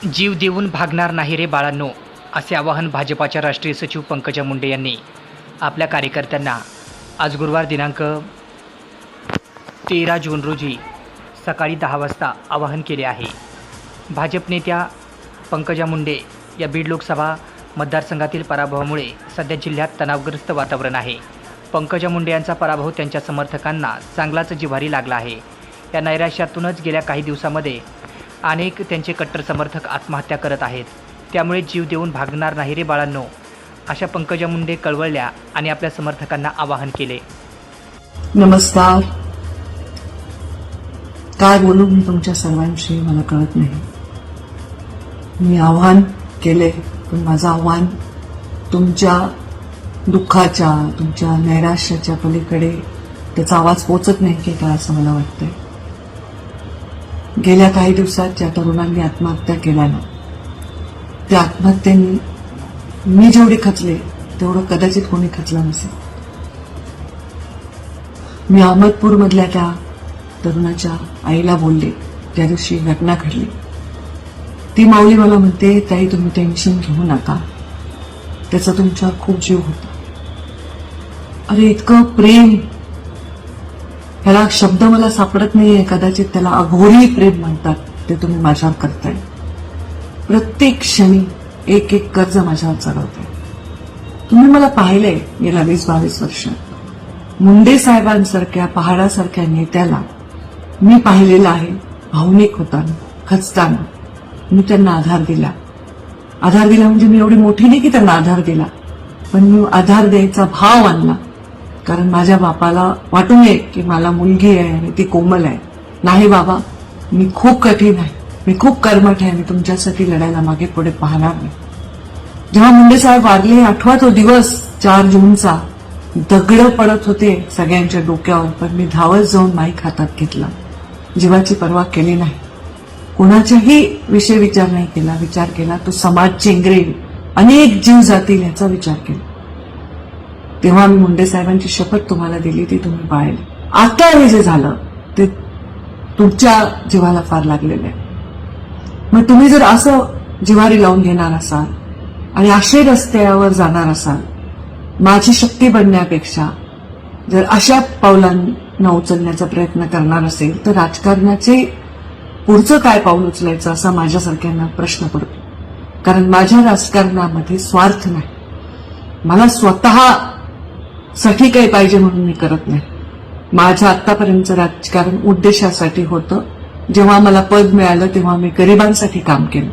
जीव देऊन भागणार नाही रे बाळांनो, असे आवाहन भाजपाच्या राष्ट्रीय सचिव पंकजा मुंडे यांनी आपल्या कार्यकर्त्यांना आज गुरुवार दिनांक 13 जून रोजी सकाळी 10 वाजता आवाहन केले आहे. भाजप नेत्या पंकजा मुंडे या बीड लोकसभा मतदारसंघातील पराभवामुळे सध्या जिल्ह्यात तणावग्रस्त वातावरण आहे. पंकजा मुंडे यांचा पराभव त्यांच्या समर्थकांना चांगलाच जिव्हारी लागला आहे. या नैराश्यातूनच गेल्या काही दिवसांमध्ये अनेक त्यांचे कट्टर समर्थक आत्महत्या करत आहेत. त्यामुळे जीव देऊन भागणार नाही रे बाळांनो, अशा पंकजा मुंडे कळवळल्या आणि आपल्या समर्थकांना आवाहन केले. नमस्कार. काय बोलू मी तुमच्या सर्वांशी मला कळत नाही. मी आव्हान केले, पण माझं आव्हान तुमच्या दुःखाच्या, तुमच्या नैराश्याच्या पलीकडे त्याचा आवाज पोचत नाही की काय, असं मला वाटतंय. गेल्या काही दिवसात ज्या तरुणांनी आत्महत्या केल्या ना, त्या आत्महत्येने मी जेवढे खचले तेवढं कदाचित कोणी खचलं नसेल. मी अहमदपूरमधल्या त्या तरुणाच्या आईला बोलले त्या दिवशी घटना घडली. ती माऊली मला म्हणते, ताई तुम्ही टेन्शन घेऊ नका, त्याचा तुमच्यावर खूप जीव होता. अरे इतकं प्रेम, ह्याला शब्द मला सापडत नाहीये, कदाचित त्याला अघोरी प्रेम म्हणतात, ते तुम्ही माझ्यावर करताय. प्रत्येक क्षणी एक एक कर्ज माझ्यावर चढवताय. तुम्ही मला पाहिलंय गेल्या 20-22 वर्ष. मुंडे साहेबांसारख्या पहाडासारख्या नेत्याला मी पाहिलेलं आहे भावनिक होताना, खचताना. मी त्यांना आधार दिला म्हणजे मी एवढी मोठी नाही की त्यांना आधार दिला, पण मी आधार द्यायचा भाव आणला. कारण माझ्या बापाला वाटू नये की मला मुलगी आहे आणि ती कोमल आहे. नाही बाबा, मी खूप कठीण आहे, मी खूप कर्मठ आहे, मी तुमच्यासाठी लढायला मागे पुढे पाहणार नाही. जेव्हा मुंडे साहेब वारले, आठवा तो दिवस 4 जूनचा, दगड पडत होते सगळ्यांच्या डोक्यावर, पण मी धावत जाऊन माईक हातात घेतला. जीवाची पर्वा केली नाही, कोणाच्याही विषय विचार नाही केला. विचार केला तो समाज चेंगरेल, अनेक जीव जातील याचा विचार केला. तेव्हा मी मुंडे साहेबांची शपथ तुम्हाला दिली, ती तुम्ही पाळली. आता हे जे झालं ते तुमच्या जीवाला फार लागलेलं आहे. मग तुम्ही जर असं जिव्हारी लावून घेणार असाल आणि असे रस्त्यावर जाणार असाल, माझी शक्ती बनण्यापेक्षा जर अशा पावलांना उचलण्याचा प्रयत्न करणार असेल, तर राजकारणाचे पुढचं काय पाऊल उचलायचं असा माझ्यासारख्यांना प्रश्न पडतो. कारण माझ्या राजकारणामध्ये स्वार्थ नाही. मला स्वतःसाठी काही पाहिजे म्हणून मी करत नाही. माझं आतापर्यंतचं राजकारण उद्देशासाठी होतं. जेव्हा मला पद मिळालं तेव्हा मी गरिबांसाठी काम केलं.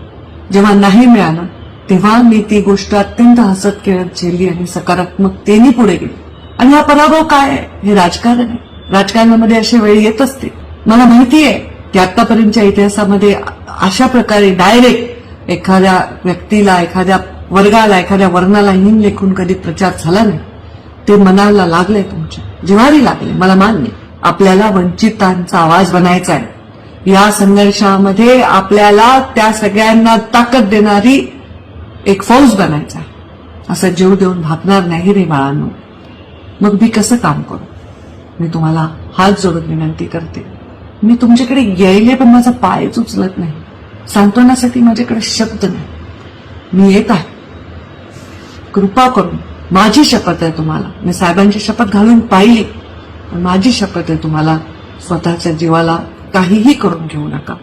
जेव्हा नाही मिळालं तेव्हा मी ती गोष्ट अत्यंत हसत खेळत झेलली आणि सकारात्मकतेने पुढे गेली. आणि हा पराभव काय आहे? हे राजकारण आहे. राजकारणामध्ये अशी वेळ येत असते. मला माहिती आहे की आतापर्यंतच्या इतिहासामध्ये अशा प्रकारे डायरेक्ट एखाद्या व्यक्तीला, एखाद्या वर्गाला, एखाद्या वर्णाला हीन लेखून कधी प्रचार झाला नाही. ते मनाला लागले, तुमच्या जिव्हारी लागले. मला मान्य, आपल्याला वंचितांचा आवाज बनायचा आहे. या संघर्षामध्ये आपल्याला त्या सगळ्यांना ताकद देणारी एक फौज बनायचा आहे. असं जीव देऊन भागणार नाही रे बाळांनो. मग मी कसं काम करू? मी तुम्हाला हात जोडून विनंती करते. मी तुमच्याकडे यायले, पण माझा पायच उचलत नाही. सांत्वनासाठी माझ्याकडे शब्द नाही. मी येत आहे. कृपा करून, माझी शपथ आहे तुम्हाला, मी साहेबांची शपथ घालून पाहिली, पण माझी शपथ आहे तुम्हाला, स्वतःच्या जीवाला काहीही करून घेऊ नका.